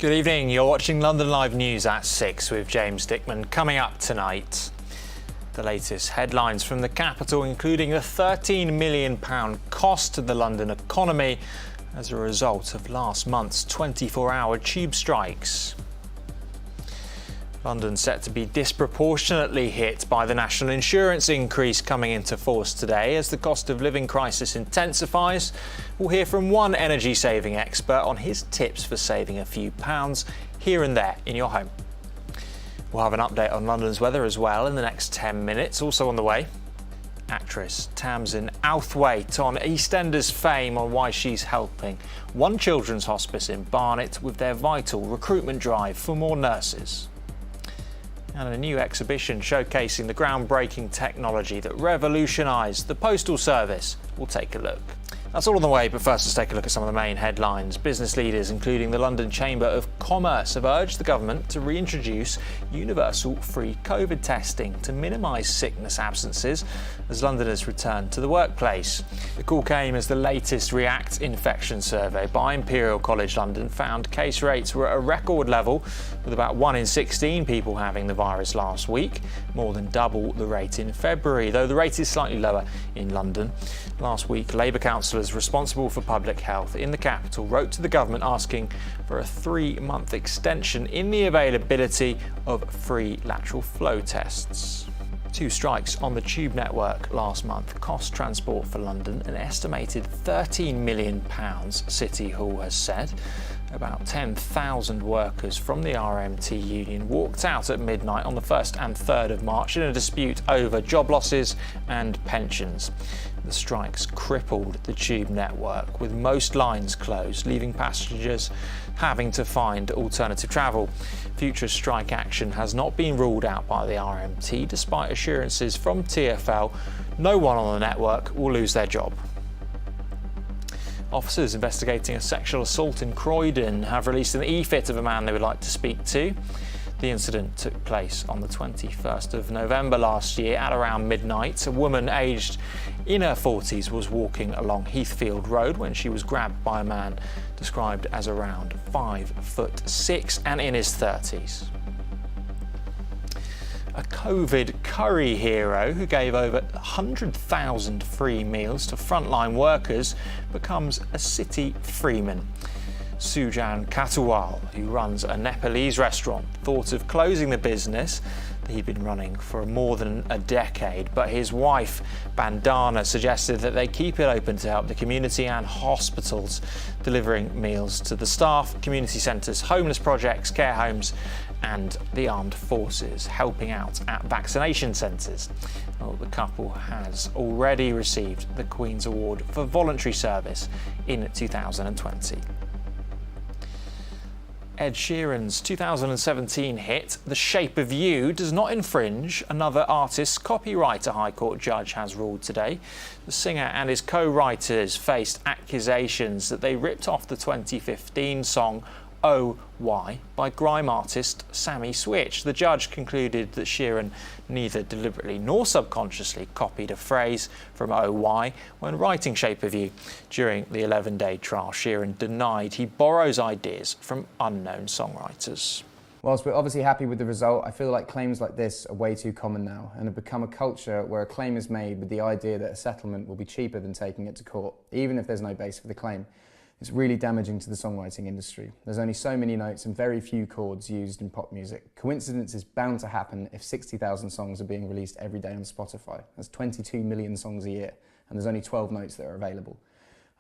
Good evening, you're watching London Live News at 6 with James Dickman. Coming up tonight, the latest headlines from the capital, including a £13 million cost to the London economy as a result of last month's 24-hour tube strikes. London set to be disproportionately hit by the national insurance increase coming into force today as the cost of living crisis intensifies. We'll hear from one energy saving expert on his tips for saving a few pounds here and there in your home. We'll have an update on London's weather as well in the next 10 minutes. Also on the way, actress Tamsin Outhwaite on EastEnders fame on why she's helping one children's hospice in Barnet with their vital recruitment drive for more nurses. And a new exhibition showcasing the groundbreaking technology that revolutionised the postal service. We'll take a look. That's all on the way, but first let's take a look at some of the main headlines. Business leaders, including the London Chamber of Commerce, have urged the government to reintroduce universal free COVID testing to minimise sickness absences as Londoners return to the workplace. The call came as the latest React infection survey by Imperial College London found case rates were at a record level, with about 1 in 16 people having the virus last week, more than double the rate in February, though the rate is slightly lower in London. Last week, Labour councillors responsible for public health in the capital wrote to the government asking for a 3-month extension in the availability of free lateral flow tests. 2 strikes on the tube network last month cost Transport for London an estimated £13 million, City Hall has said. About 10,000 workers from the RMT union walked out at midnight on the 1st and 3rd of March in a dispute over job losses and pensions. The strikes crippled the tube network, with most lines closed, leaving passengers having to find alternative travel. Future strike action has not been ruled out by the RMT, despite assurances from TfL no one on the network will lose their job. Officers investigating a sexual assault in Croydon have released an e-fit of a man they would like to speak to. The incident took place on the 21st of November last year at around midnight. A woman aged in her 40s was walking along Heathfield Road when she was grabbed by a man described as around 5'6" and in his 30s. A COVID curry hero who gave over 100,000 free meals to frontline workers becomes a city freeman. Sujan Katawal, who runs a Nepalese restaurant, thought of closing the business that he'd been running for more than a decade, but his wife, Bandana, suggested that they keep it open to help the community and hospitals, delivering meals to the staff, community centres, homeless projects, care homes and the armed forces, helping out at vaccination centres. Well, the couple has already received the Queen's Award for voluntary service in 2020. Ed Sheeran's 2017 hit, The Shape of You, does not infringe another artist's copyright, a High Court judge has ruled today. The singer and his co-writers faced accusations that they ripped off the 2015 song Oh Why by grime artist Sammy Switch. The judge concluded that Sheeran neither deliberately nor subconsciously copied a phrase from Oh Why when writing Shape of You. During the 11-day trial, Sheeran denied he borrows ideas from unknown songwriters. Whilst we're obviously happy with the result, I feel like claims like this are way too common now and have become a culture where a claim is made with the idea that a settlement will be cheaper than taking it to court, even if there's no base for the claim. It's really damaging to the songwriting industry. There's only so many notes and very few chords used in pop music. Coincidence is bound to happen if 60,000 songs are being released every day on Spotify. That's 22 million songs a year, and there's only 12 notes that are available.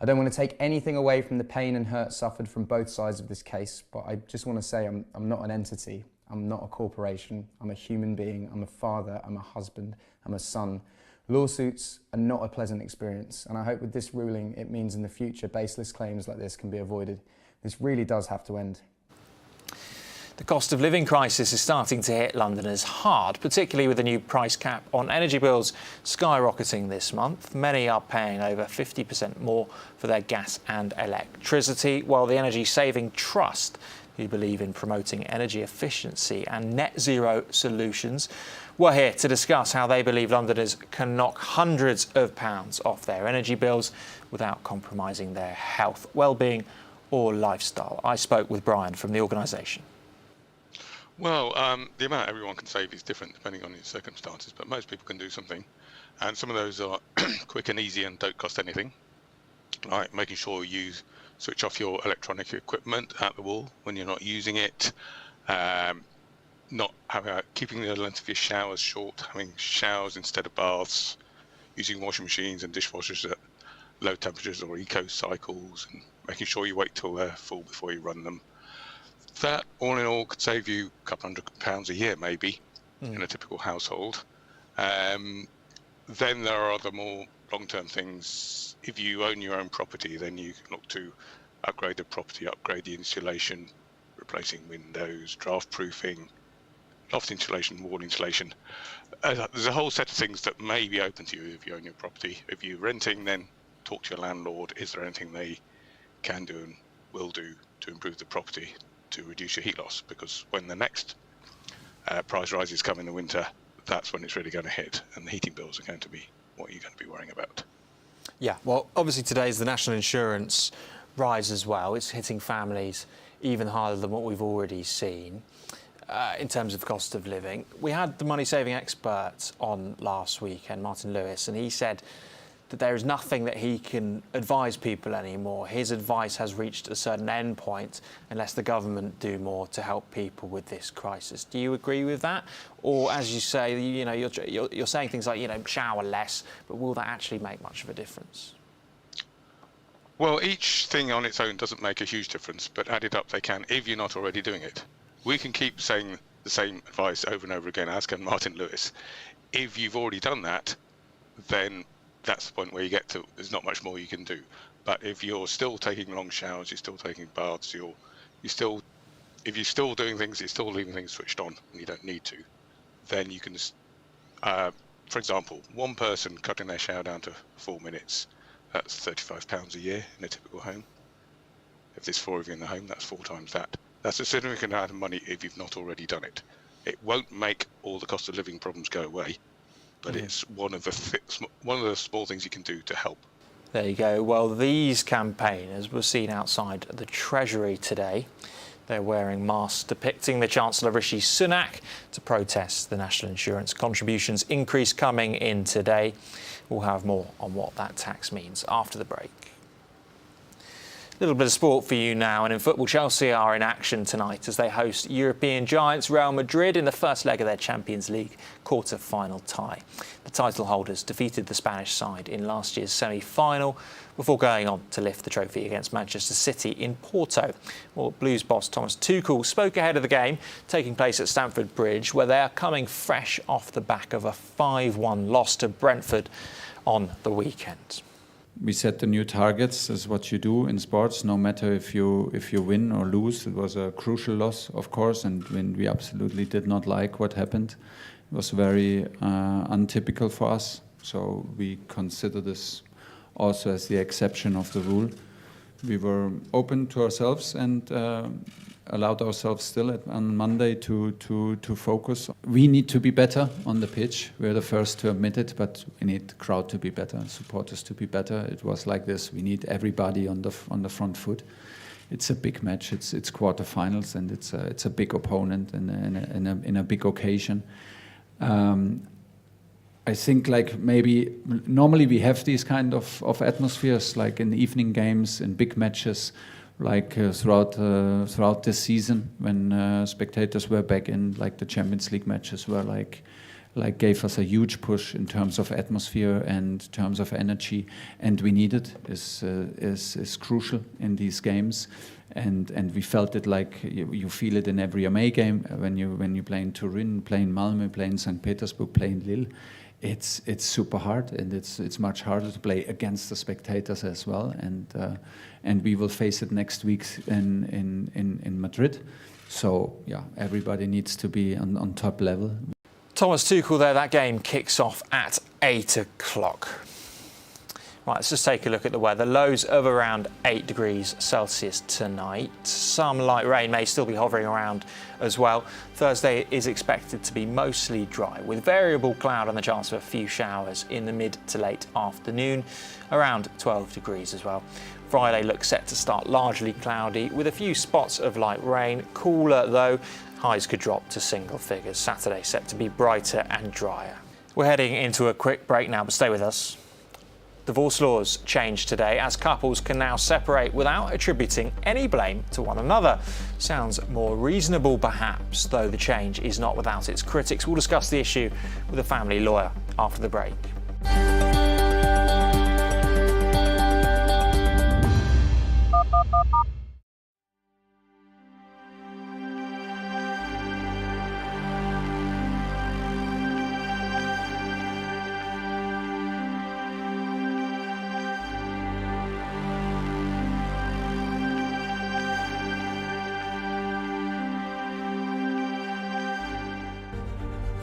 I don't want to take anything away from the pain and hurt suffered from both sides of this case, but I just want to say I'm not an entity. I'm not a corporation. I'm a human being. I'm a father. I'm a husband. I'm a son. Lawsuits are not a pleasant experience, and I hope with this ruling it means in the future baseless claims like this can be avoided. This really does have to end. The cost of living crisis is starting to hit Londoners hard, particularly with the new price cap on energy bills skyrocketing this month. Many are paying over 50% more for their gas and electricity, while the Energy Saving Trust, who believe in promoting energy efficiency and net zero solutions, we're here to discuss how they believe Londoners can knock hundreds of pounds off their energy bills without compromising their health, well-being or lifestyle? I spoke with Brian from the organisation. Well, the amount everyone can save is different depending on your circumstances, but most people can do something. And some of those are quick and easy and don't cost anything, like making sure you switch off your electronic equipment at the wall when you're not using it, keeping the length of your showers short, having showers instead of baths, using washing machines and dishwashers at low temperatures or eco cycles, and making sure you wait till they're full before you run them. That all in all could save you a couple £100 a year maybe in a typical household. Then there are other more long-term things. If you own your own property, then you can look to upgrade the property, upgrade the insulation, replacing windows, draft proofing, loft insulation, wall insulation. There's a whole set of things that may be open to you if you own your property. If you're renting, then talk to your landlord. Is there anything they can do and will do to improve the property to reduce your heat loss? Because when the next price rises come in the winter, that's when it's really going to hit, and the heating bills are going to be what you're going to be worrying about. Yeah, well, obviously today's the national insurance rise as well. It's hitting families even harder than what we've already seen in terms of cost of living. We had the money-saving expert on last weekend, Martin Lewis, and he said that there is nothing that he can advise people anymore. His advice has reached a certain end point unless the government do more to help people with this crisis. Do you agree with that? Or, as you say, you're saying things like, shower less, but will that actually make much of a difference? Well, each thing on its own doesn't make a huge difference, but added up they can if you're not already doing it. We can keep saying the same advice over and over again, as can Martin Lewis. If you've already done that, then that's the point where you get to, there's not much more you can do. But if you're still taking long showers, you're still taking baths, if you're still doing things, you're still leaving things switched on and you don't need to, then you can, for example, one person cutting their shower down to 4 minutes, that's £35 a year in a typical home. If there's 4 of you in the home, that's 4 times that. That's a significant amount of money if you've not already done it. It won't make all the cost of living problems go away, but it's one of the small things you can do to help. There you go. Well, these campaigners were seen outside the Treasury today. They're wearing masks depicting the Chancellor Rishi Sunak to protest the national insurance contributions increase coming in today. We'll have more on what that tax means after the break. A little bit of sport for you now, and in football, Chelsea are in action tonight as they host European giants Real Madrid in the first leg of their Champions League quarter-final tie. The title holders defeated the Spanish side in last year's semi-final before going on to lift the trophy against Manchester City in Porto. Well, Blues boss Thomas Tuchel spoke ahead of the game taking place at Stamford Bridge, where they are coming fresh off the back of a 5-1 loss to Brentford on the weekend. We set the new targets, as what you do in sports, no matter if you win or lose. It was a crucial loss, of course, and when we absolutely did not like what happened. It was very untypical for us, so we consider this also as the exception of the rule. We were open to ourselves and allowed ourselves still on Monday to focus. We need to be better on the pitch. We're the first to admit it, but we need the crowd to be better, supporters to be better. It was like this. We need everybody on the front foot. It's a big match. It's quarterfinals, and it's a big opponent in a big occasion. I think maybe normally we have these kind of atmospheres, like in evening games, in big matches, throughout this season when spectators were back in, like the Champions League matches were like gave us a huge push in terms of atmosphere and in terms of energy, and we need it. Is crucial in these games, and we felt it like you feel it in every away game when you play in Turin, play in Malmö, play in St. Petersburg, play in Lille. It's super hard, and it's much harder to play against the spectators as well, and we will face it next week in Madrid. So yeah, everybody needs to be on top level. Thomas Tuchel there. That game kicks off at 8 o'clock. Right, let's just take a look at the weather. Lows of around 8 degrees Celsius tonight. Some light rain may still be hovering around as well. Thursday is expected to be mostly dry with variable cloud and the chance of a few showers in the mid to late afternoon, around 12 degrees as well. Friday looks set to start largely cloudy with a few spots of light rain. Cooler though, highs could drop to single figures. Saturday set to be brighter and drier. We're heading into a quick break now, but stay with us. Divorce laws changed today as couples can now separate without attributing any blame to one another. Sounds more reasonable perhaps, though the change is not without its critics. We'll discuss the issue with a family lawyer after the break.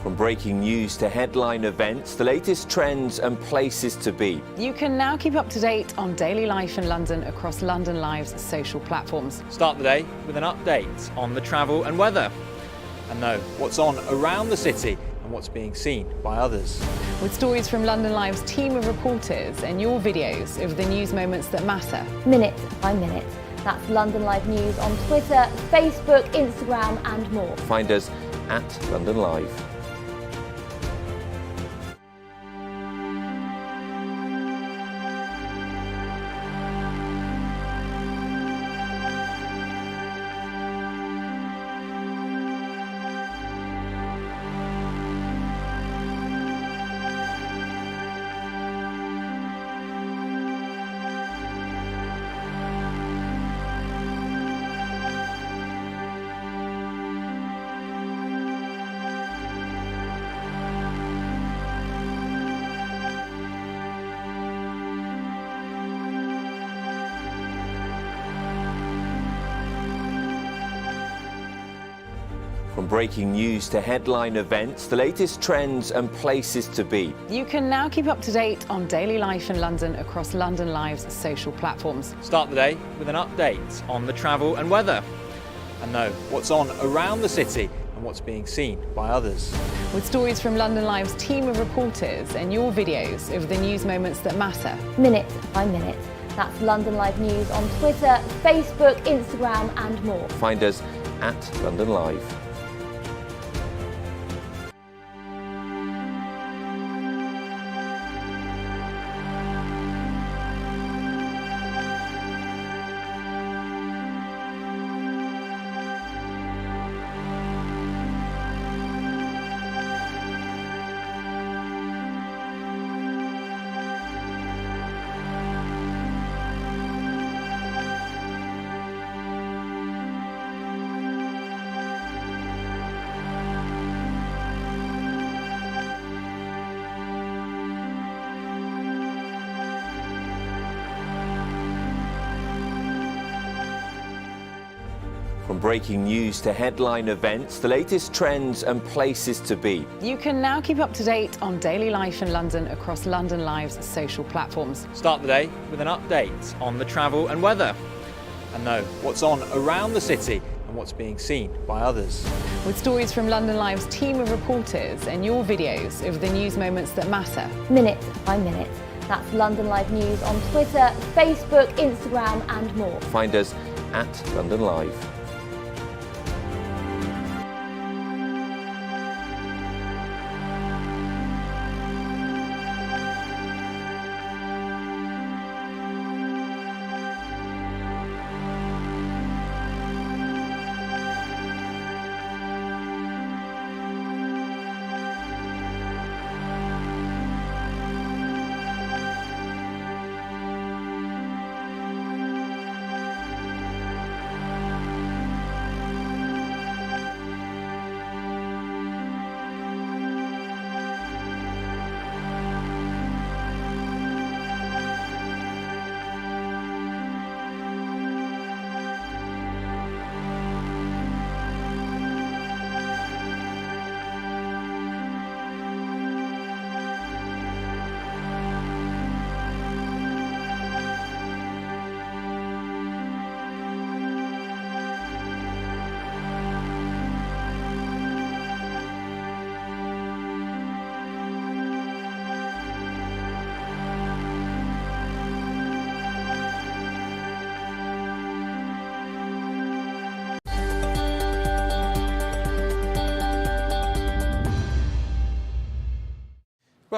From breaking news to headline events, the latest trends and places to be. You can now keep up to date on daily life in London across London Live's social platforms. Start the day with an update on the travel and weather, and know what's on around the city and what's being seen by others. With stories from London Live's team of reporters and your videos of the news moments that matter. Minute by minute. That's London Live News on Twitter, Facebook, Instagram and more. Find us at London Live. From breaking news to headline events, the latest trends and places to be. You can now keep up to date on daily life in London across London Live's social platforms. Start the day with an update on the travel and weather, and know what's on around the city and what's being seen by others. With stories from London Live's team of reporters and your videos of the news moments that matter. Minute by minute. That's London Live News on Twitter, Facebook, Instagram and more. Find us at London Live. From breaking news to headline events, the latest trends and places to be. You can now keep up to date on daily life in London across London Live's social platforms. Start the day with an update on the travel and weather, and know what's on around the city and what's being seen by others. With stories from London Live's team of reporters and your videos of the news moments that matter. Minute by minute. That's London Live News on Twitter, Facebook, Instagram and more. Find us at London Live.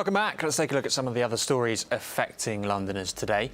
Welcome back. Let's take a look at some of the other stories affecting Londoners today.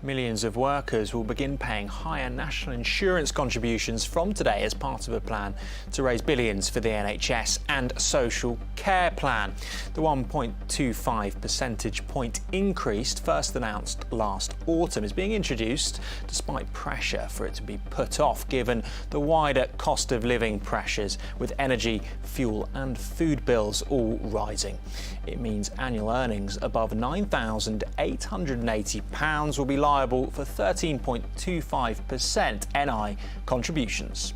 Millions of workers will begin paying higher national insurance contributions from today as part of a plan to raise billions for the NHS and social care plan. The 1.25 percentage point increase, first announced last autumn, is being introduced despite pressure for it to be put off given the wider cost of living pressures with energy, fuel and food bills all rising. It means annual earnings above £9,880 will be liable for 13.25% NI contributions.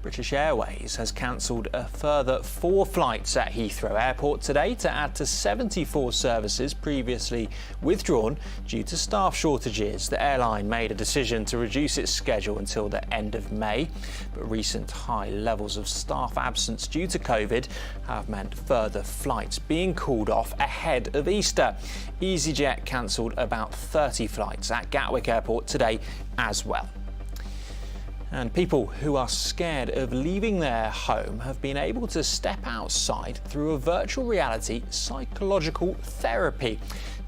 British Airways has cancelled a further 4 flights at Heathrow Airport today to add to 74 services previously withdrawn due to staff shortages. The airline made a decision to reduce its schedule until the end of May, but recent high levels of staff absence due to COVID have meant further flights being called off ahead of Easter. EasyJet cancelled about 30 flights at Gatwick Airport today as well. And people who are scared of leaving their home have been able to step outside through a virtual reality psychological therapy,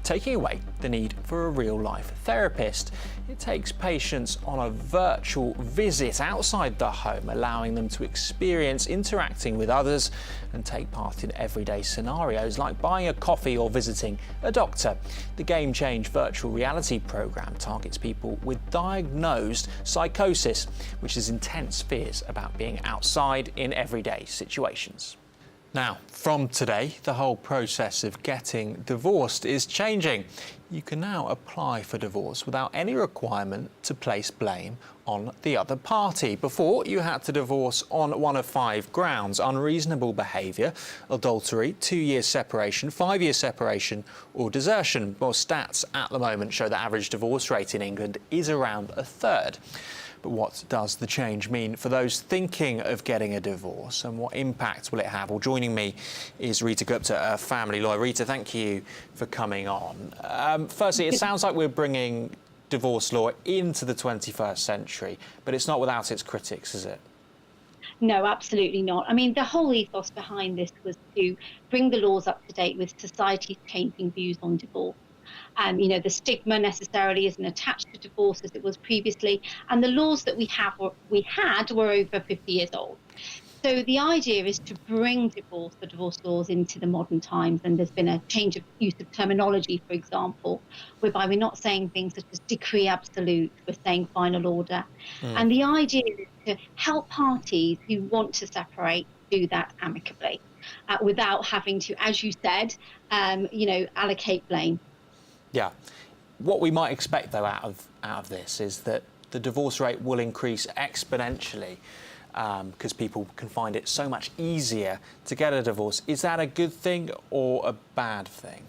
taking away the need for a real-life therapist. It takes patients on a virtual visit outside the home, allowing them to experience interacting with others and take part in everyday scenarios like buying a coffee or visiting a doctor. The Game Change virtual reality program targets people with diagnosed psychosis, which is intense fears about being outside in everyday situations. Now, from today, the whole process of getting divorced is changing. You can now apply for divorce without any requirement to place blame on the other party. Before, you had to divorce on one of 5 grounds: unreasonable behaviour, adultery, 2 years separation, 5 years separation or desertion. Well, stats at the moment show the average divorce rate in England is around 1/3. But what does the change mean for those thinking of getting a divorce, and what impact will it have? Well, joining me is Rita Gupta, a family lawyer. Rita, thank you for coming on. Firstly, it sounds like we're bringing divorce law into the 21st century, but it's not without its critics, is it? No, absolutely not. I mean, the whole ethos behind this was to bring the laws up to date with society's changing views on divorce. The stigma necessarily isn't attached to divorce as it was previously, and the laws that we had were over 50 years old. So the idea is to bring the divorce laws into the modern times, and there's been a change of use of terminology, for example, whereby we're not saying things such as decree absolute, we're saying final order. And the idea is to help parties who want to separate do that amicably, without having to, as you said, allocate blame. Yeah. What we might expect, though, out of this is that the divorce rate will increase exponentially because people can find it so much easier to get a divorce. Is that a good thing or a bad thing?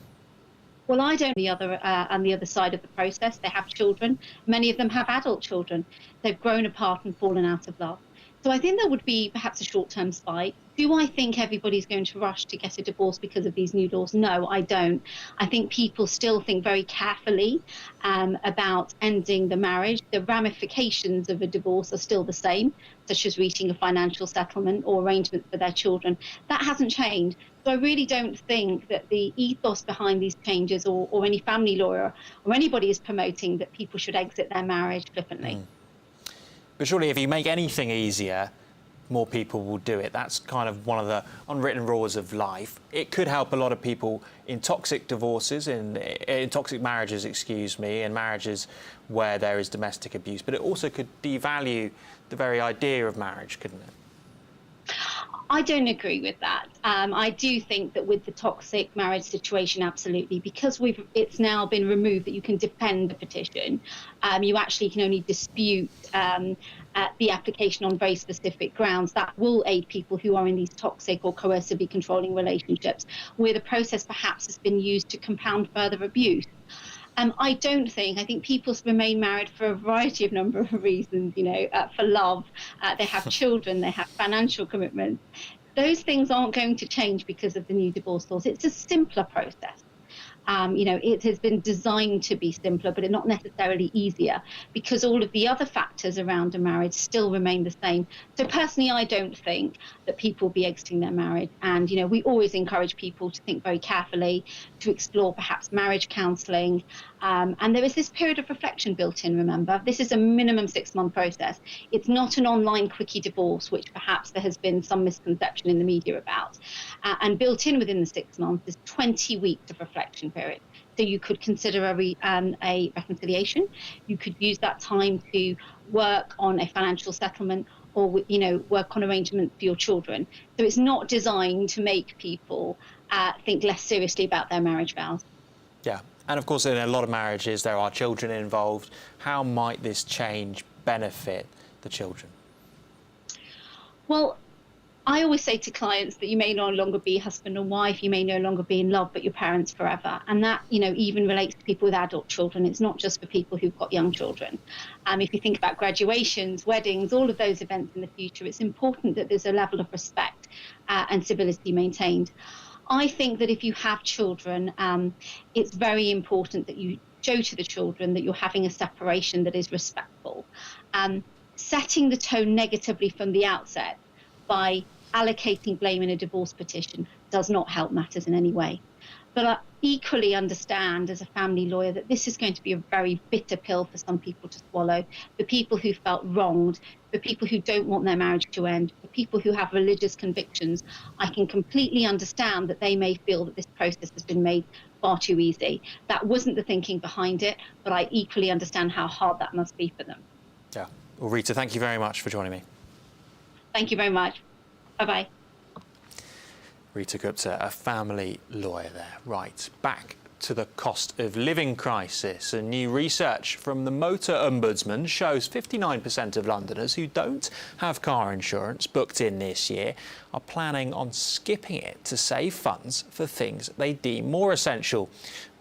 Well, I don't. On the other side of the process, they have children. Many of them have adult children. They've grown apart and fallen out of love. So I think there would be perhaps a short-term spike. Do I think everybody's going to rush to get a divorce because of these new laws? No, I don't. I think people still think very carefully about ending the marriage. The ramifications of a divorce are still the same, such as reaching a financial settlement or arrangement for their children. That hasn't changed. So I really don't think that the ethos behind these changes or any family lawyer or anybody is promoting that people should exit their marriage flippantly. But surely if you make anything easier, more people will do it. That's kind of one of the unwritten rules of life. It could help a lot of people in toxic divorces, in toxic marriages, in marriages where there is domestic abuse. But it also could devalue the very idea of marriage, couldn't it? I don't agree with that. I do think that with the toxic marriage situation, absolutely, because it's now been removed that you can defend the petition. You actually can only dispute the application on very specific grounds. That will aid people who are in these toxic or coercively controlling relationships, where the process perhaps has been used to compound further abuse. I think people remain married for a variety of number of reasons, for love, they have children, they have financial commitments. Those things aren't going to change because of the new divorce laws. It's a simpler process. It has been designed to be simpler, but it's not necessarily easier, because all of the other factors around a marriage still remain the same. So personally, I don't think that people will be exiting their marriage. And, we always encourage people to think very carefully, to explore perhaps marriage counselling. And there is this period of reflection built in, remember. This is a minimum 6-month process. It's not an online quickie divorce, which perhaps there has been some misconception in the media about. And built in within the 6 months is 20 weeks of reflection period. So you could consider a reconciliation. You could use that time to work on a financial settlement, or work on arrangements for your children. So it's not designed to make people think less seriously about their marriage vows. Yeah, and of course in a lot of marriages there are children involved. How might this change benefit the children? Well, I always say to clients that you may no longer be husband and wife, you may no longer be in love, but your parents forever. And that, even relates to people with adult children. It's not just for people who've got young children. If you think about graduations, weddings, all of those events in the future, it's important that there's a level of respect and civility maintained. I think that if you have children, it's very important that you show to the children that you're having a separation that is respectful. Setting the tone negatively from the outset by allocating blame in a divorce petition does not help matters in any way. But I equally understand as a family lawyer that this is going to be a very bitter pill for some people to swallow, for people who felt wronged, for people who don't want their marriage to end, for people who have religious convictions. I can completely understand that they may feel that this process has been made far too easy. That wasn't the thinking behind it, but I equally understand how hard that must be for them. Yeah. Well, Rita, thank you very much for joining me. Thank you very much. Bye-bye. Rita Gupta, a family lawyer there. Right, back to the cost of living crisis. And new research from the Motor Ombudsman shows 59% of Londoners who don't have car insurance booked in this year are planning on skipping it to save funds for things they deem more essential.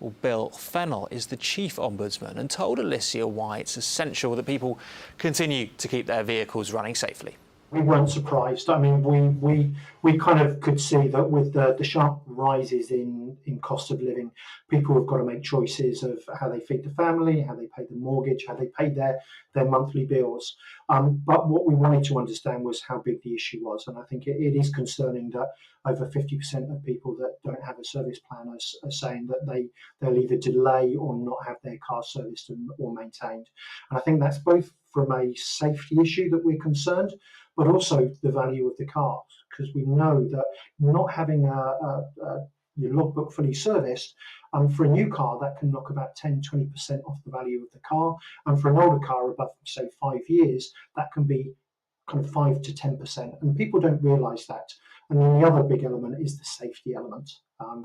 Well, Bill Fennell is the Chief Ombudsman and told Alicia why it's essential that people continue to keep their vehicles running safely. We weren't surprised. I mean, we kind of could see that with the sharp rises in cost of living, people have got to make choices of how they feed the family, how they pay the mortgage, how they pay their monthly bills. But what we wanted to understand was how big the issue was. And I think it is concerning that over 50% of people that don't have a service plan are saying that they'll either delay or not have their car serviced or maintained. And I think that's both from a safety issue that we're concerned, but also the value of the car, because we know that not having your logbook fully serviced, for a new car, that can knock about 10-20% off the value of the car. And for an older car above, say, 5 years, that can be kind of 5 to 10%. And people don't realise that. And then the other big element is the safety element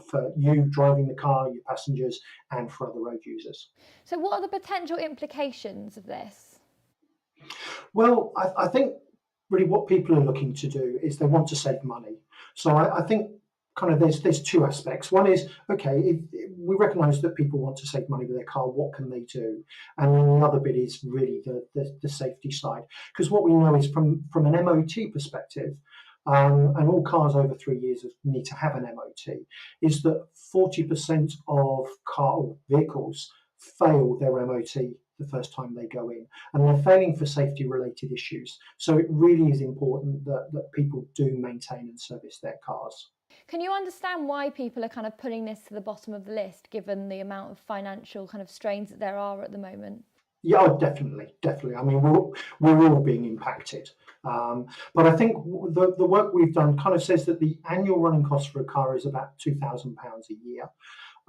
for you driving the car, your passengers, and for other road users. So what are the potential implications of this? Well, I think really what people are looking to do is they want to save money. So I think kind of there's two aspects. One is, okay, if we recognise that people want to save money with their car, what can they do? And then the other bit is really the safety side. Because what we know is from an MOT perspective, and all cars over 3 years need to have an MOT, is that 40% of vehicles fail their MOT the first time they go in, and they're failing for safety related issues. So it really is important that people do maintain and service their cars. Can you understand why people are kind of putting this to the bottom of the list, given the amount of financial kind of strains that there are at the moment? Yeah, definitely. I mean, we're all being impacted. But I think the work we've done kind of says that the annual running cost for a car is about £2,000 a year.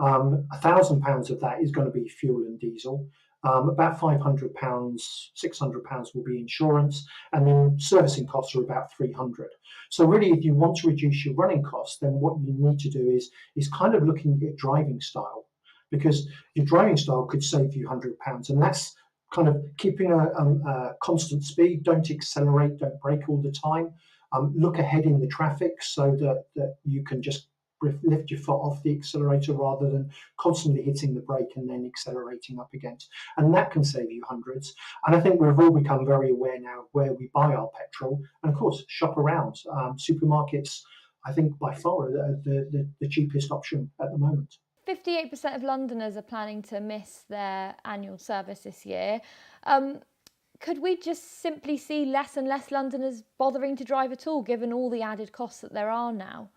£1,000 of that is going to be fuel and diesel. About £500, £600 will be insurance, and then servicing costs are about £300. So really, if you want to reduce your running costs, then what you need to do is kind of looking at your driving style, because your driving style could save you £100, and that's kind of keeping a constant speed. Don't accelerate, don't brake all the time. Look ahead in the traffic so that you can just lift your foot off the accelerator rather than constantly hitting the brake and then accelerating up against. And that can save you hundreds. And I think we've all become very aware now of where we buy our petrol. And of course, shop around. Supermarkets, I think by far, are the cheapest option at the moment. 58% of Londoners are planning to miss their annual service this year. Could we just simply see less and less Londoners bothering to drive at all, given all the added costs that there are now?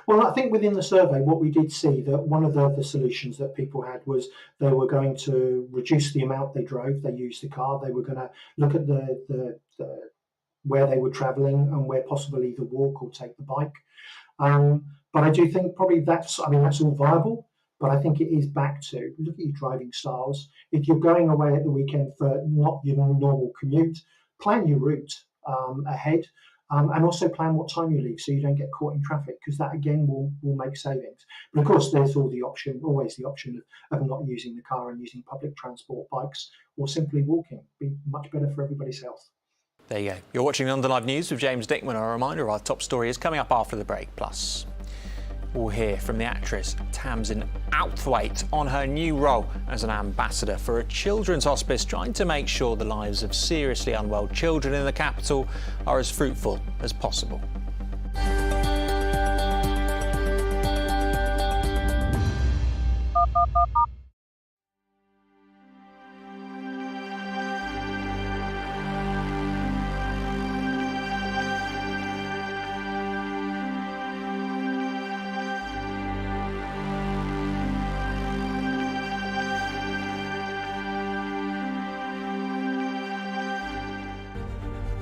Well, I think within the survey, what we did see that one of the solutions that people had was they were going to reduce the amount they drove, they used the car, they were going to look at the where they were travelling and where possible either walk or take the bike. But I do think probably that's all viable. But I think it is back to look at your driving styles. If you're going away at the weekend for not your normal commute, plan your route ahead, and also plan what time you leave so you don't get caught in traffic, because that again will make savings. But of course, there's always the option of not using the car and using public transport, bikes, or simply walking. Be much better for everybody's health. There you go. You're watching the London Live News with James Dickman. A reminder, our top story is coming up after the break. Plus, we'll hear from the actress Tamsin Outhwaite on her new role as an ambassador for a children's hospice, trying to make sure the lives of seriously unwell children in the capital are as fruitful as possible.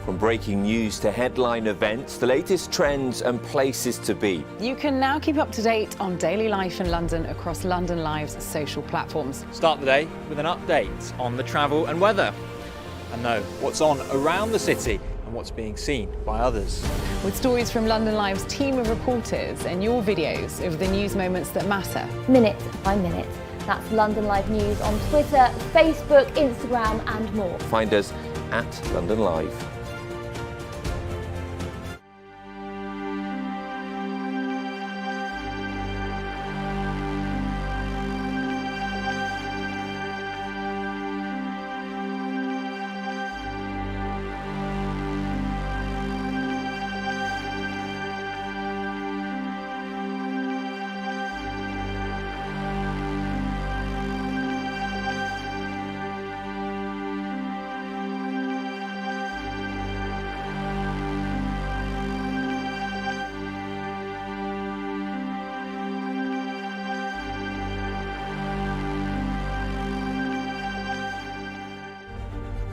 From breaking news to headline events, the latest trends and places to be. You can now keep up to date on daily life in London across London Live's social platforms. Start the day with an update on the travel and weather, and know what's on around the city and what's being seen by others. With stories from London Live's team of reporters and your videos of the news moments that matter. Minute by minute. That's London Live News on Twitter, Facebook, Instagram and more. Find us at London Live.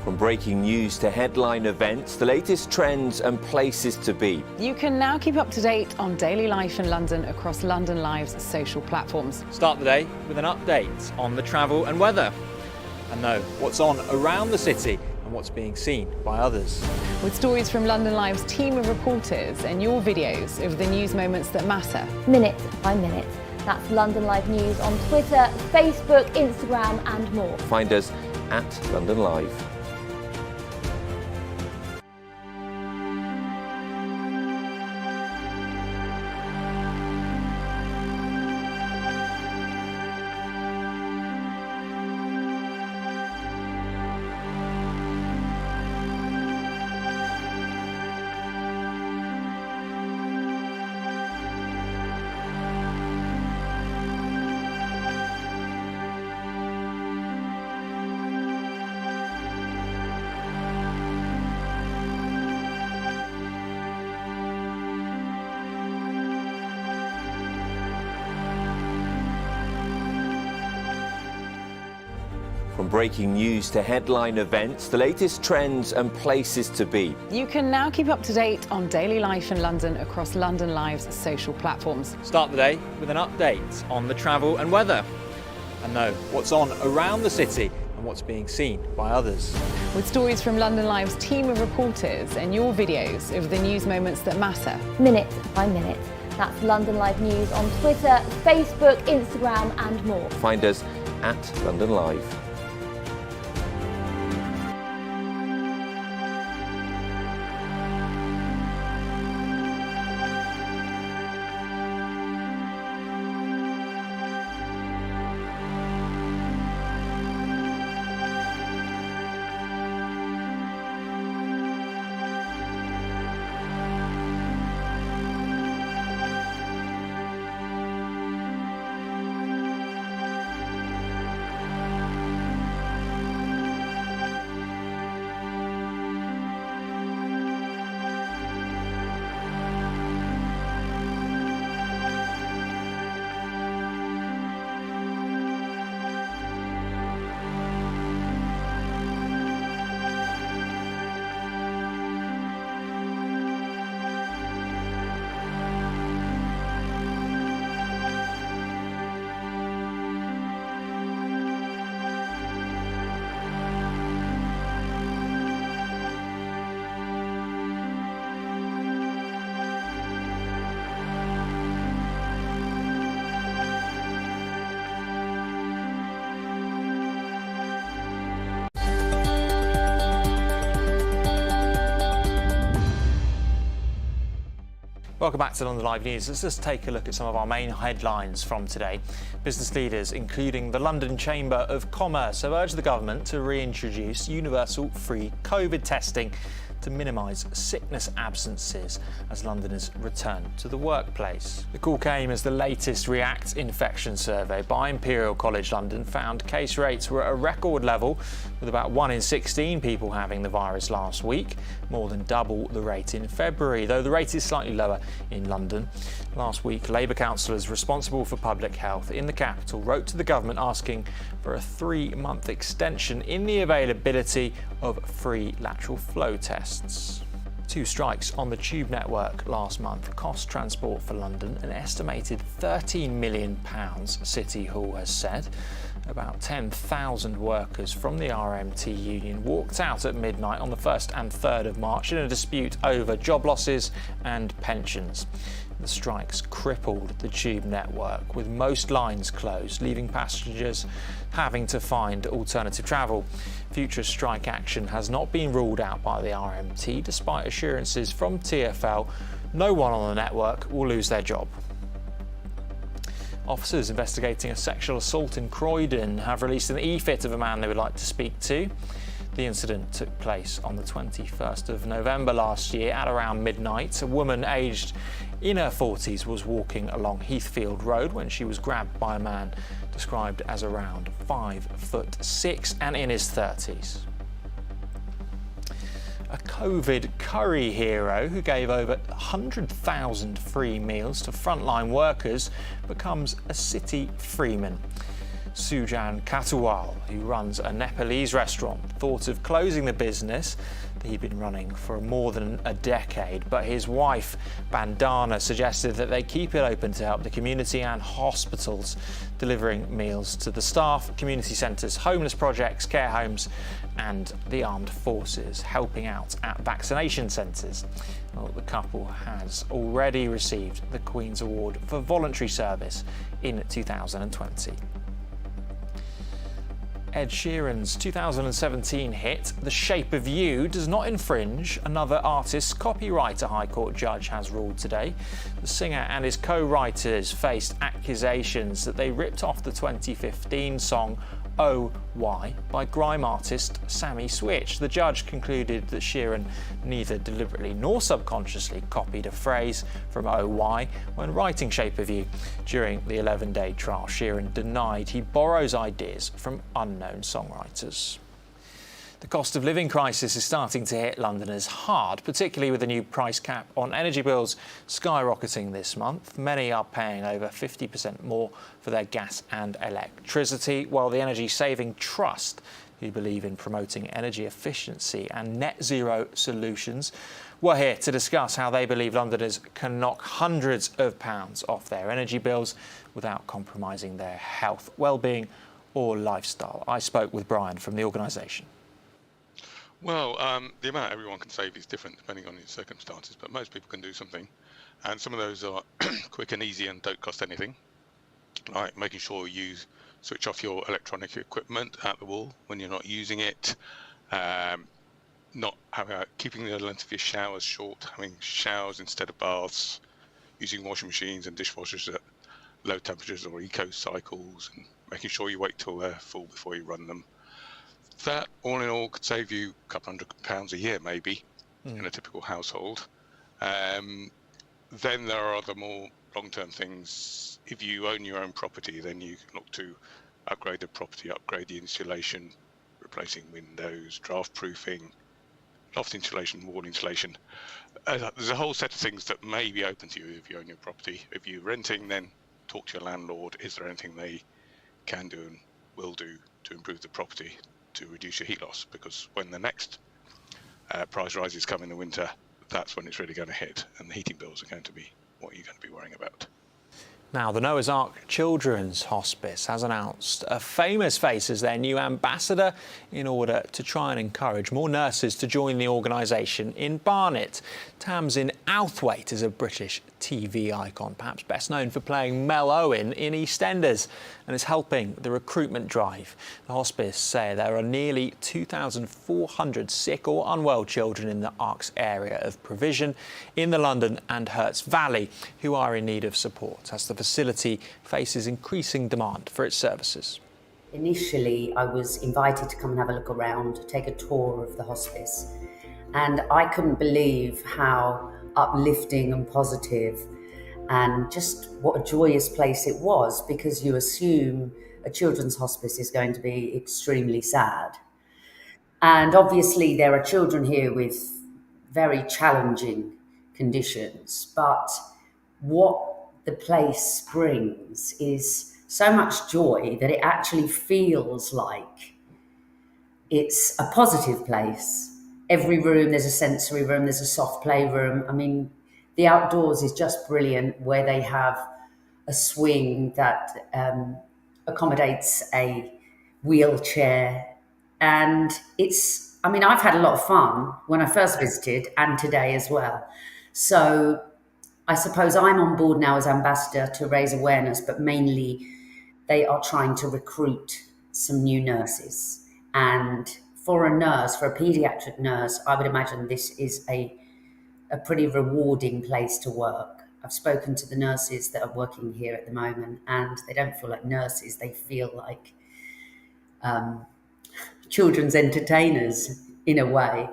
From breaking news to headline events, the latest trends and places to be. You can now keep up to date on daily life in London across London Live's social platforms. Start the day with an update on the travel and weather, and know what's on around the city and what's being seen by others. With stories from London Live's team of reporters and your videos of the news moments that matter. Minute by minute. That's London Live News on Twitter, Facebook, Instagram and more. Find us at London Live. From breaking news to headline events, the latest trends and places to be. You can now keep up to date on daily life in London across London Live's social platforms. Start the day with an update on the travel and weather, and know what's on around the city and what's being seen by others. With stories from London Live's team of reporters and your videos of the news moments that matter. Minute by minute. That's London Live News on Twitter, Facebook, Instagram and more. Find us at London Live. Welcome back to London Live News. Let's just take a look at some of our main headlines from today. Business leaders, including the London Chamber of Commerce, have urged the government to reintroduce universal free COVID testing to minimise sickness absences as Londoners return to the workplace. The call came as the latest React infection survey by Imperial College London found case rates were at a record level, with about 1 in 16 people having the virus last week, more than double the rate in February, though the rate is slightly lower in London. Last week, Labour councillors responsible for public health in the capital wrote to the government asking for a 3-month extension in the availability of free lateral flow tests. 2 strikes on the tube network last month cost Transport for London an estimated £13 million, City Hall has said. About 10,000 workers from the RMT union walked out at midnight on the 1st and 3rd of March in a dispute over job losses and pensions. The strikes crippled the tube network, with most lines closed, leaving passengers having to find alternative travel. Future strike action has not been ruled out by the RMT, despite assurances from TfL no one on the network will lose their job. Officers investigating a sexual assault in Croydon have released an e-fit of a man they would like to speak to. The incident took place on the 21st of November last year at around midnight. A woman aged in her 40s was walking along Heathfield Road when she was grabbed by a man described as around 5'6" and in his 30s. A COVID curry hero who gave over 100,000 free meals to frontline workers becomes a city freeman. Sujan Katawal, who runs a Nepalese restaurant, thought of closing the business that he'd been running for more than a decade, but his wife, Bandana, suggested that they keep it open to help the community and hospitals, delivering meals to the staff, community centres, homeless projects, care homes and the armed forces, helping out at vaccination centres. Well, the couple has already received the Queen's Award for voluntary service in 2020. Ed Sheeran's 2017 hit, The Shape of You, does not infringe another artist's copyright, a High Court judge has ruled today. The singer and his co-writers faced accusations that they ripped off the 2015 song Oh Why by grime artist Sammy Switch. The judge concluded that Sheeran neither deliberately nor subconsciously copied a phrase from Oh Why when writing Shape of You. During the 11-day trial, Sheeran denied he borrows ideas from unknown songwriters. The cost of living crisis is starting to hit Londoners hard, particularly with the new price cap on energy bills skyrocketing this month. Many are paying over 50% more for their gas and electricity, while the Energy Saving Trust, who believe in promoting energy efficiency and net zero solutions, were here to discuss how they believe Londoners can knock hundreds of pounds off their energy bills without compromising their health, well-being or lifestyle. I spoke with Brian from the organisation. Well, the amount everyone can save is different depending on your circumstances, but most people can do something. And some of those are quick and easy and don't cost anything, like making sure you switch off your electronic equipment at the wall when you're not using it, keeping the length of your showers short, having showers instead of baths, using washing machines and dishwashers at low temperatures or eco cycles, and making sure you wait till they're full before you run them. That, all in all, could save you a couple £100 a year, maybe, in a typical household. Then there are other more long-term things. If you own your own property, then you can look to upgrade the property, upgrade the insulation, replacing windows, draft proofing, loft insulation, wall insulation. There's a whole set of things that may be open to you if you own your property. If you're renting, then talk to your landlord. Is there anything they can do and will do to improve the property to reduce your heat loss? Because when the next price rises come in the winter, that's when it's really going to hit, and the heating bills are going to be what you're going to be worrying about. Now, the Noah's Ark Children's Hospice has announced a famous face as their new ambassador in order to try and encourage more nurses to join the organisation in Barnet. Tamsin Outhwaite is a British TV icon, perhaps best known for playing Mel Owen in EastEnders, and is helping the recruitment drive. The hospice say there are nearly 2,400 sick or unwell children in the Ark's area of provision in the London and Herts Valley who are in need of support, as the facility faces increasing demand for its services. Initially, I was invited to come and have a look around, take a tour of the hospice, and I couldn't believe how uplifting and positive and just what a joyous place it was, because you assume a children's hospice is going to be extremely sad. And obviously there are children here with very challenging conditions, but what the place brings is so much joy that it actually feels like it's a positive place. Every room, there's a sensory room, there's a soft play room. I mean, the outdoors is just brilliant, where they have a swing that accommodates a wheelchair. And I've had a lot of fun when I first visited and today as well. So I suppose I'm on board now as ambassador to raise awareness, but mainly they are trying to recruit some new nurses. And for a nurse, for a paediatric nurse, I would imagine this is a pretty rewarding place to work. I've spoken to the nurses that are working here at the moment, and they don't feel like nurses, they feel like children's entertainers in a way.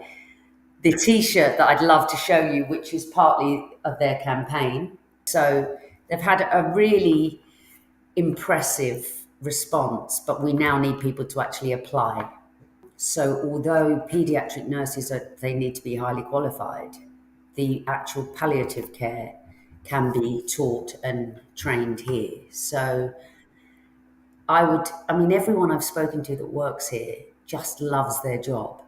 The T-shirt that I'd love to show you, which is partly of their campaign. So they've had a really impressive response, but we now need people to actually apply. So although paediatric nurses, they need to be highly qualified, the actual palliative care can be taught and trained here. So everyone I've spoken to that works here just loves their job.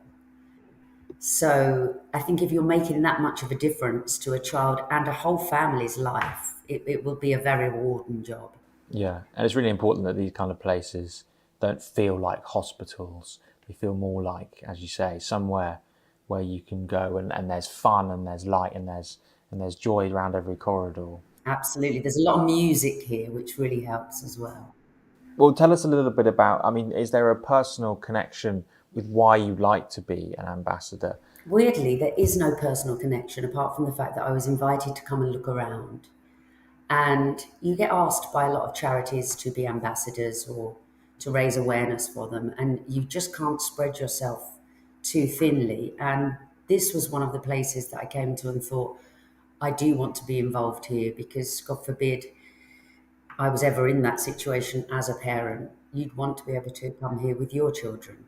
So I think if you're making that much of a difference to a child and a whole family's life, it will be a very rewarding job. Yeah, and it's really important that these kind of places don't feel like hospitals. They feel more like, as you say, somewhere where you can go and there's fun and there's light and there's joy around every corridor. Absolutely. There's a lot of music here, which really helps as well. Well, tell us a little bit about, is there a personal connection with why you like to be an ambassador? Weirdly, there is no personal connection apart from the fact that I was invited to come and look around. And you get asked by a lot of charities to be ambassadors or to raise awareness for them, and you just can't spread yourself too thinly. And this was one of the places that I came to and thought, I do want to be involved here, because God forbid I was ever in that situation as a parent. You'd want to be able to come here with your children.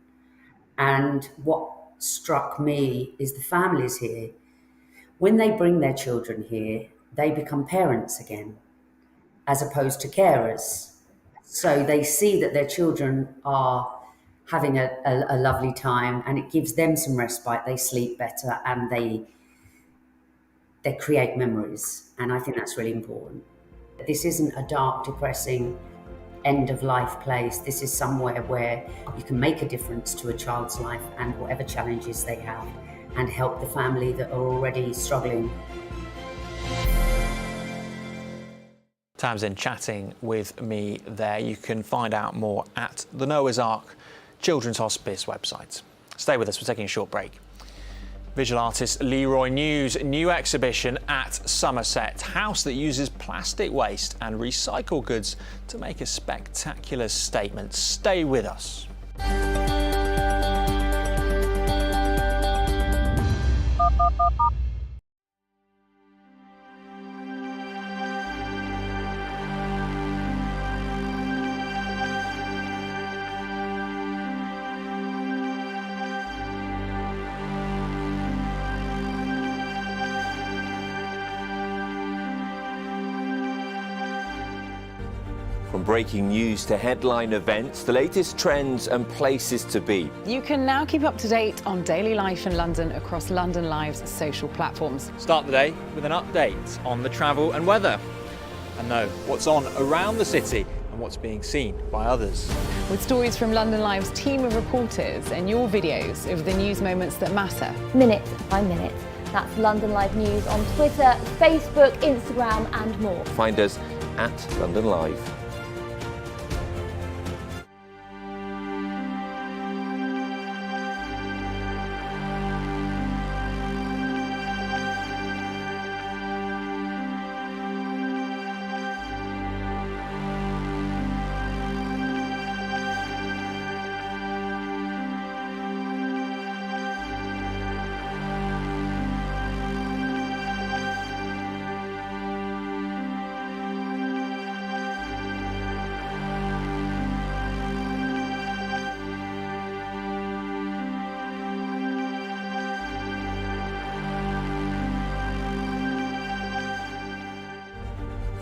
And what struck me is the families here, when they bring their children here, they become parents again, as opposed to carers. So they see that their children are having a lovely time, and it gives them some respite. They sleep better and they create memories. And I think that's really important. This isn't a dark, depressing, end-of-life place. This is somewhere where you can make a difference to a child's life and whatever challenges they have, and help the family that are already struggling. Tamsin chatting with me there. You can find out more at the Noah's Ark Children's Hospice website. Stay with us, we're taking a short break. Visual artist Leroy New's new exhibition at Somerset House that uses plastic waste and recycled goods to make a spectacular statement. Stay with us. From breaking news to headline events, the latest trends and places to be. You can now keep up to date on daily life in London across London Live's social platforms. Start the day with an update on the travel and weather. and know what's on around the city and what's being seen by others. With stories from London Live's team of reporters and your videos of the news moments that matter. Minute by minute. That's London Live News on Twitter, Facebook, Instagram and more. Find us at London Live.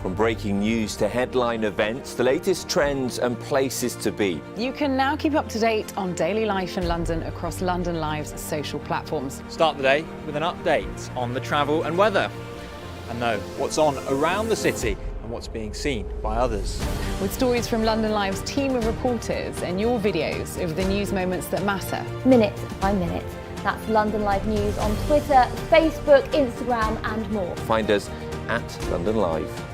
From breaking news to headline events, the latest trends and places to be. You can now keep up to date on daily life in London across London Live's social platforms. Start the day with an update on the travel and weather, and know what's on around the city and what's being seen by others. With stories from London Live's team of reporters and your videos of the news moments that matter. Minute by minute. That's London Live News on Twitter, Facebook, Instagram and more. Find us at London Live.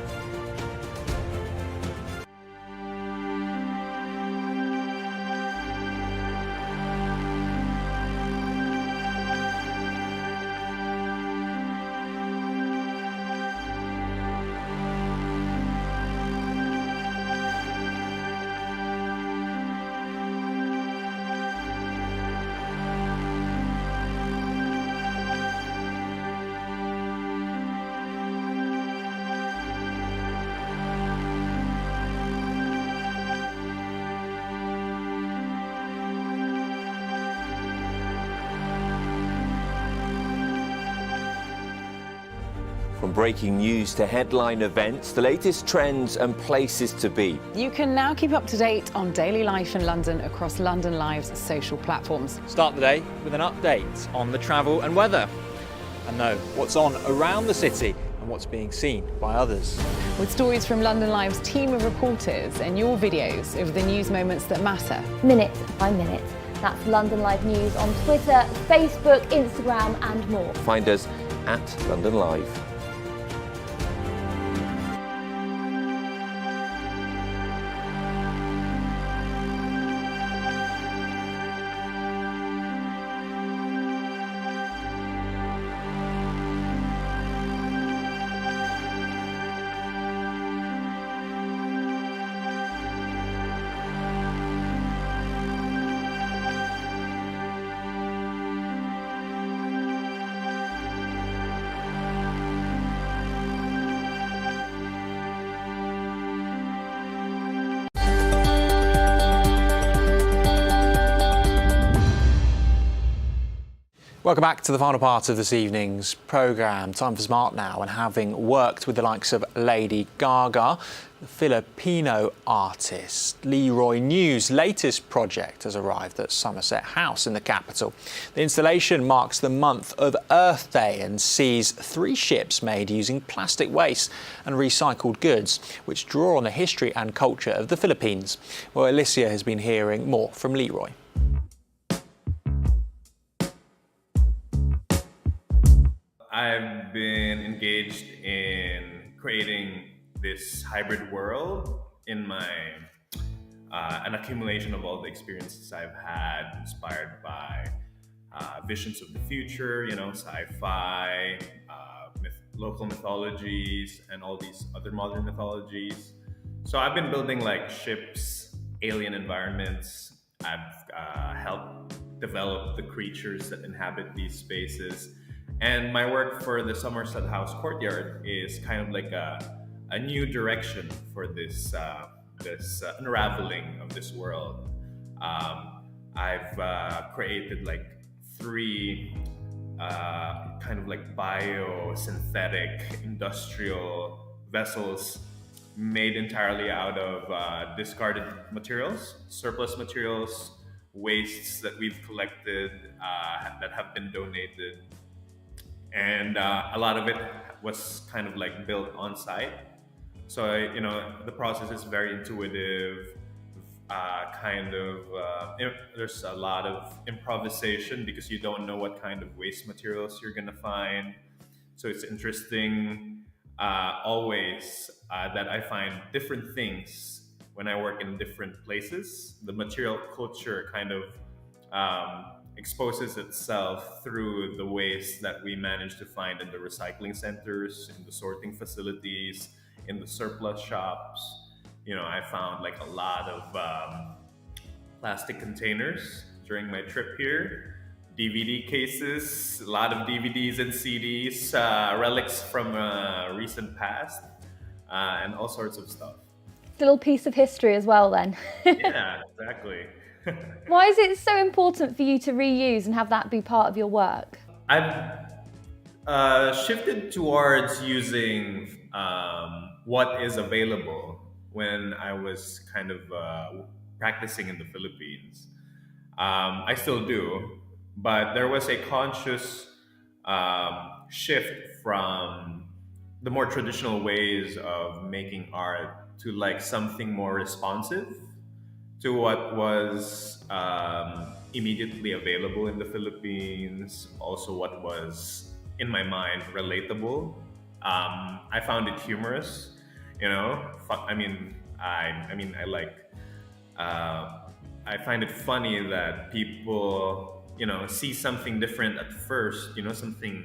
From breaking news to headline events, the latest trends and places to be. You can now keep up to date on daily life in London across London Live's social platforms. Start the day with an update on the travel and weather, and know what's on around the city and what's being seen by others. With stories from London Live's team of reporters and your videos of the news moments that matter. Minute by minute. That's London Live News on Twitter, Facebook, Instagram and more. Find us at London Live. Welcome back to the final part of this evening's programme. Time for Smart now, and having worked with the likes of Lady Gaga, the Filipino artist Leroy New's latest project has arrived at Somerset House in the capital. The installation marks the month of Earth Day and sees 3 ships made using plastic waste and recycled goods, which draw on the history and culture of the Philippines. Well, Alicia has been hearing more from Leroy. I've been engaged in creating this hybrid world in my an accumulation of all the experiences I've had, inspired by visions of the future, sci-fi, local mythologies, and all these other modern mythologies. So I've been building like ships, alien environments. I've helped develop the creatures that inhabit these spaces. And my work for the Somerset House courtyard is kind of like a new direction for this unraveling of this world. I've created like 3 kind of like biosynthetic industrial vessels made entirely out of discarded materials, surplus materials, wastes that we've collected that have been donated. And a lot of it was kind of like built on site. So the process is very intuitive. There's a lot of improvisation because you don't know what kind of waste materials you're gonna find. So it's interesting always that I find different things when I work in different places. The material culture kind of exposes itself through the waste that we manage to find in the recycling centers, in the sorting facilities, in the surplus shops. I found like a lot of plastic containers during my trip here, DVD cases, a lot of DVDs and CDs, relics from recent past, and all sorts of stuff. It's a little piece of history as well then. Yeah, exactly. Why is it so important for you to reuse and have that be part of your work? I've shifted towards using what is available when I was kind of practicing in the Philippines. I still do, but there was a conscious shift from the more traditional ways of making art to like something more responsive to what was immediately available in the Philippines, also what was in my mind relatable. I found it humorous, I find it funny that people, see something different at first,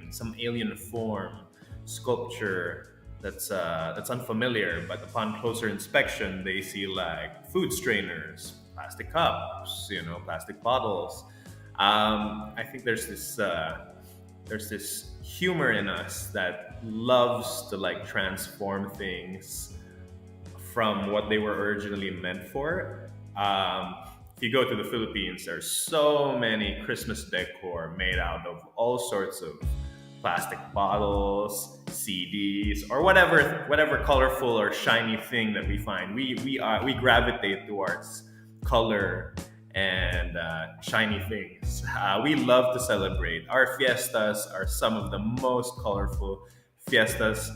some alien form, sculpture that's unfamiliar, but upon closer inspection, they see like food strainers, plastic cups, plastic bottles. I think there's this humor in us that loves to like transform things from what they were originally meant for. If you go to the Philippines, there's so many Christmas decor made out of all sorts of plastic bottles, CDs, or whatever colorful or shiny thing that we find. We gravitate towards color and shiny things. We love to celebrate. Our fiestas are some of the most colorful fiestas.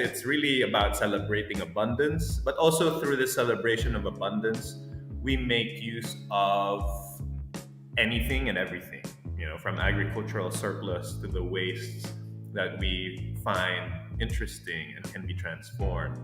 It's really about celebrating abundance, but also through this celebration of abundance, we make use of anything and everything. From agricultural surplus to the wastes that we find interesting and can be transformed.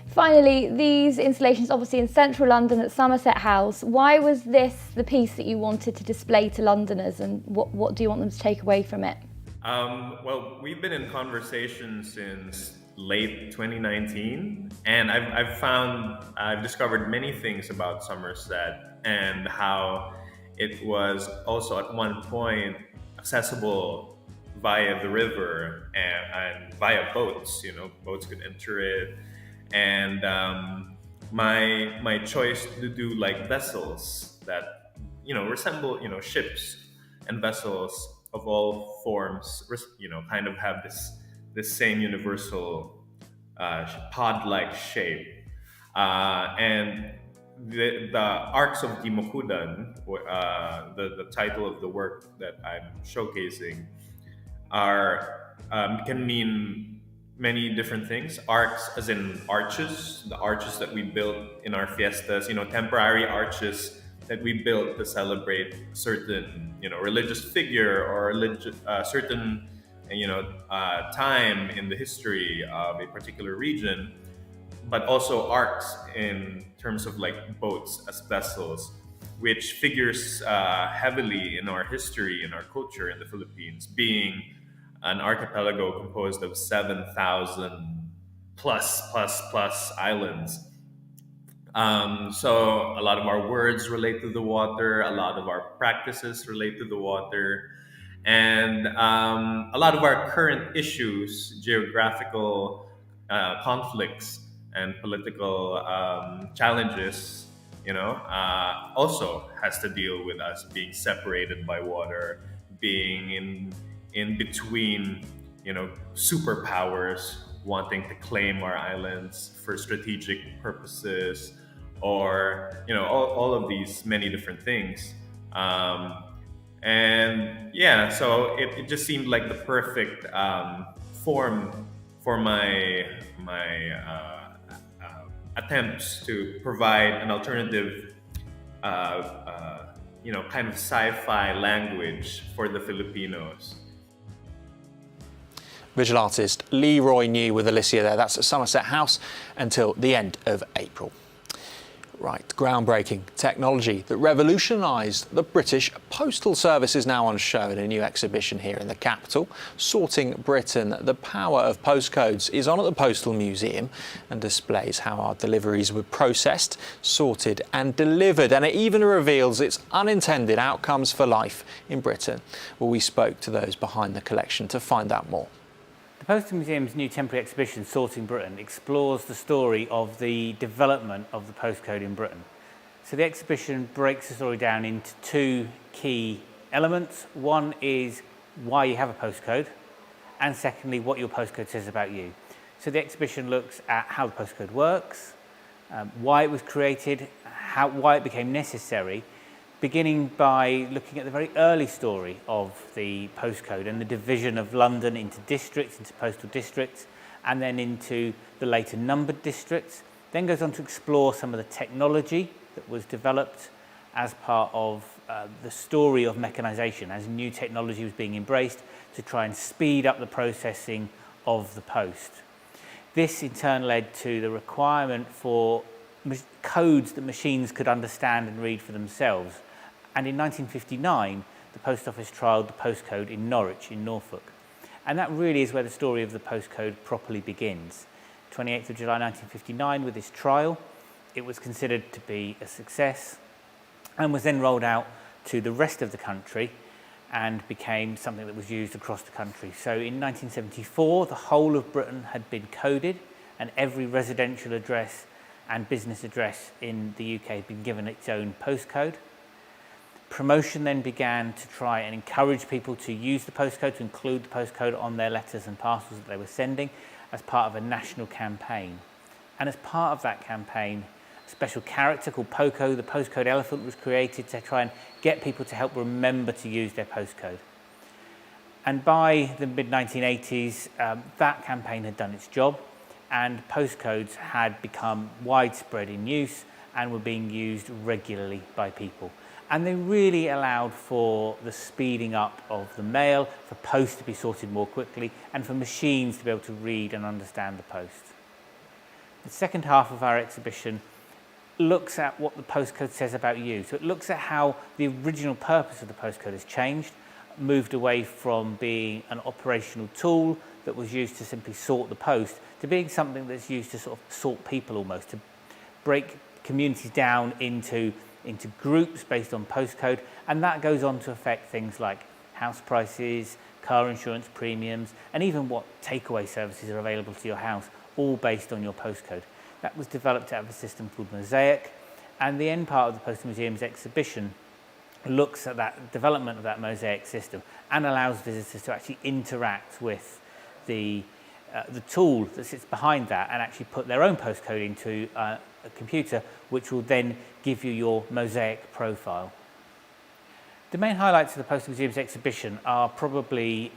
Finally, these installations obviously in central London at Somerset House. Why was this the piece that you wanted to display to Londoners, and what do you want them to take away from it? Well, we've been in conversation since late 2019, and I've discovered many things about Somerset and how it was also at one point accessible via the river and via boats. Boats could enter it, and my choice to do like vessels that resemble ships and vessels of all forms, kind of have this same universal pod-like shape, and the arcs of the Mohudan, the title of the work that I'm showcasing, can mean many different things. Arcs, as in arches, the arches that we built in our fiestas, temporary arches that we built to celebrate a certain, religious figure or certain, time in the history of a particular region. But also arcs in terms of like boats as vessels, which figures heavily in our history and our culture in the Philippines, being an archipelago composed of 7,000 plus islands. So a lot of our words relate to the water, a lot of our practices relate to the water, and a lot of our current issues, geographical conflicts, and political challenges, also has to deal with us being separated by water, being in between, superpowers wanting to claim our islands for strategic purposes, or all of these many different things. So it just seemed like the perfect form for my attempts to provide an alternative, kind of sci-fi language for the Filipinos. Visual artist Leroy New with Alicia there. That's at Somerset House until the end of April. Right, groundbreaking technology that revolutionised the British Postal Service is now on show in a new exhibition here in the capital. Sorting Britain, the power of postcodes is on at the Postal Museum and displays how our deliveries were processed, sorted and delivered, and it even reveals its unintended outcomes for life in Britain. Well, we spoke to those behind the collection to find out more. The Postal Museum's new temporary exhibition, Sorting Britain, explores the story of the development of the postcode in Britain. So the exhibition breaks the story down into two key elements. One is why you have a postcode, and secondly, what your postcode says about you. So the exhibition looks at how the postcode works, why it was created, why it became necessary, beginning by looking at the very early story of the postcode and the division of London into districts, into postal districts, and then into the later numbered districts. Then goes on to explore some of the technology that was developed as part of the story of mechanisation, as new technology was being embraced to try and speed up the processing of the post. This in turn led to the requirement for codes that machines could understand and read for themselves. And in 1959, the Post Office trialled the postcode in Norwich, in Norfolk. And that really is where the story of the postcode properly begins. 28th of July 1959, with this trial, it was considered to be a success and was then rolled out to the rest of the country and became something that was used across the country. So in 1974, the whole of Britain had been coded and every residential address and business address in the UK had been given its own postcode. Promotion then began to try and encourage people to use the postcode, to include the postcode on their letters and parcels that they were sending as part of a national campaign. And as part of that campaign, a special character called Poco, the postcode elephant, was created to try and get people to help remember to use their postcode. And by the mid-1980s, that campaign had done its job and postcodes had become widespread in use and were being used regularly by people. And they really allowed for the speeding up of the mail, for post to be sorted more quickly, and for machines to be able to read and understand the post. The second half of our exhibition looks at what the postcode says about you. So it looks at how the original purpose of the postcode has changed, moved away from being an operational tool that was used to simply sort the post, to being something that's used to sort of sort people almost, to break communities down into groups based on postcode, and that goes on to affect things like house prices, car insurance premiums, and even what takeaway services are available to your house, all based on your postcode. That was developed out of a system called Mosaic, and the end part of the Postal Museum's exhibition looks at that development of that Mosaic system and allows visitors to actually interact with the tool that sits behind that and actually put their own postcode into a computer, which will then give you your Mosaic profile. The main highlights of the Postal Museum's exhibition are probably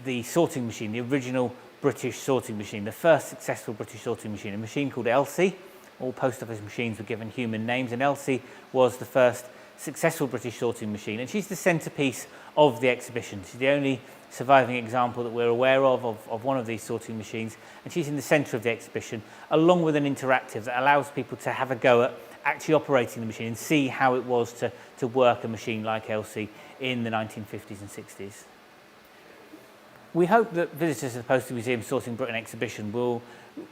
the sorting machine, the original British sorting machine, the first successful British sorting machine, a machine called Elsie. All post office machines were given human names, and Elsie was the first successful British sorting machine, and she's the centrepiece of the exhibition. She's the only surviving example that we're aware of one of these sorting machines, and she's in the centre of the exhibition, along with an interactive that allows people to have a go at actually operating the machine and see how it was to work a machine like Elsie in the 1950s and 60s. We hope that visitors to the Postal Museum Sorting Britain exhibition will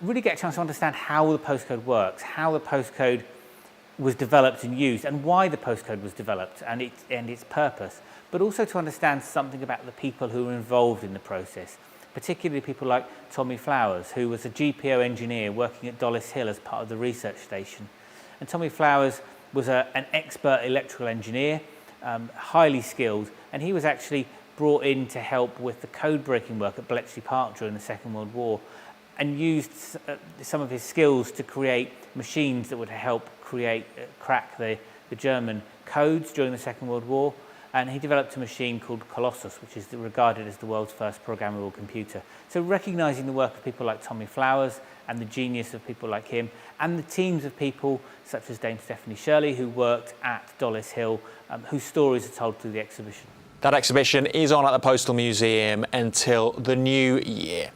really get a chance to understand how the postcode works, how the postcode was developed and used, and why the postcode was developed and its purpose, but also to understand something about the people who were involved in the process, particularly people like Tommy Flowers, who was a GPO engineer working at Dollis Hill as part of the research station. And Tommy Flowers was an expert electrical engineer, highly skilled, and he was actually brought in to help with the code breaking work at Bletchley Park during the Second World War, and used some of his skills to create machines that would help crack the German codes during the Second World War. and he developed a machine called Colossus, which is regarded as the world's first programmable computer. So recognising the work of people like Tommy Flowers and the genius of people like him, and the teams of people such as Dame Stephanie Shirley, who worked at Dollis Hill, whose stories are told through the exhibition. That exhibition is on at the Postal Museum until the new year.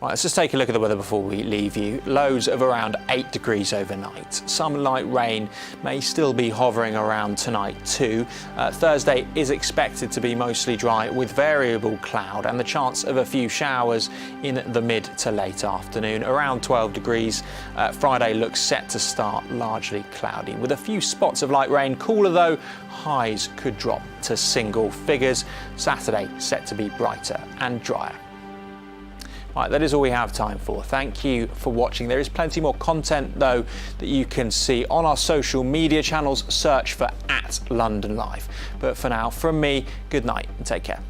Right, let's just take a look at the weather before we leave you. Lows of around 8 degrees overnight. Some light rain may still be hovering around tonight too. Thursday is expected to be mostly dry with variable cloud and the chance of a few showers in the mid to late afternoon. Around 12 degrees. Friday looks set to start largely cloudy with a few spots of light rain. Cooler though, highs could drop to single figures. Saturday set to be brighter and drier. Right, that is all we have time for. Thank you for watching. There is plenty more content, though, that you can see on our social media channels. Search for @LondonLive. But for now, from me, good night and take care.